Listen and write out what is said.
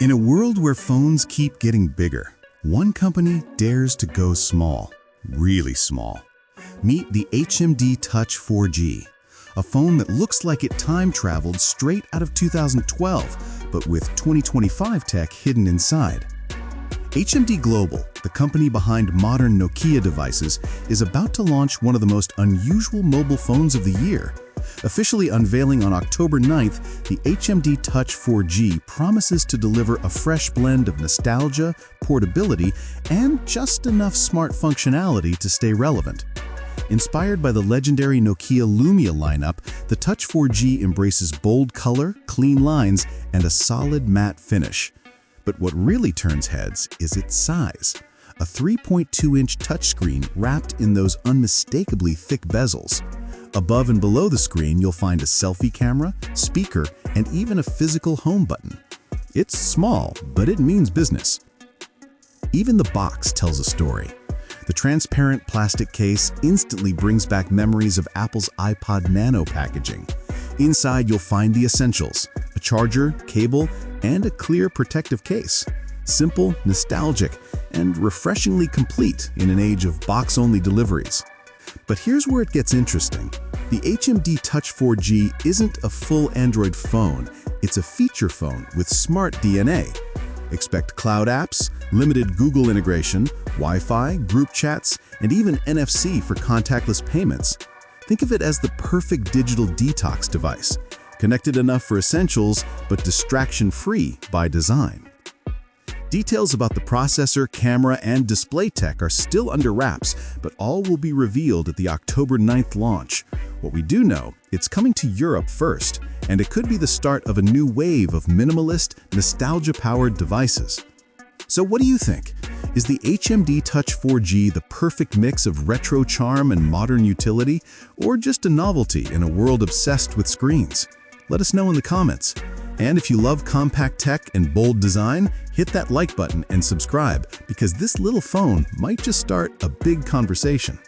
In a world where phones keep getting bigger, one company dares to go small, really small. Meet the HMD Touch 4G, a phone that looks like it time-traveled straight out of 2012, but with 2025 tech hidden inside. HMD Global, the company behind modern Nokia devices, is about to launch one of the most unusual mobile phones of the year. Officially unveiling on October 9th, the HMD Touch 4G promises to deliver a fresh blend of nostalgia, portability, and just enough smart functionality to stay relevant. Inspired by the legendary Nokia Lumia lineup, the Touch 4G embraces bold color, clean lines, and a solid matte finish. But what really turns heads is its size. A 3.2-inch touchscreen wrapped in those unmistakably thick bezels. Above and below the screen, you'll find a selfie camera, speaker, and even a physical home button. It's small, but it means business. Even the box tells a story. The transparent plastic case instantly brings back memories of Apple's iPod Nano packaging. Inside, you'll find the essentials: a charger, cable, and a clear protective case. Simple, nostalgic, and refreshingly complete in an age of box-only deliveries. But here's where it gets interesting. The HMD Touch 4G isn't a full Android phone, it's a feature phone with smart DNA. Expect cloud apps, limited Google integration, Wi-Fi, group chats, and even NFC for contactless payments. Think of it as the perfect digital detox device, connected enough for essentials, but distraction-free by design. Details about the processor, camera, and display tech are still under wraps, but all will be revealed at the October 9th launch. What we do know, it's coming to Europe first, and it could be the start of a new wave of minimalist, nostalgia-powered devices. So what do you think? Is the HMD Touch 4G the perfect mix of retro charm and modern utility, or just a novelty in a world obsessed with screens? Let us know in the comments. And if you love compact tech and bold design, hit that like button and subscribe, because this little phone might just start a big conversation.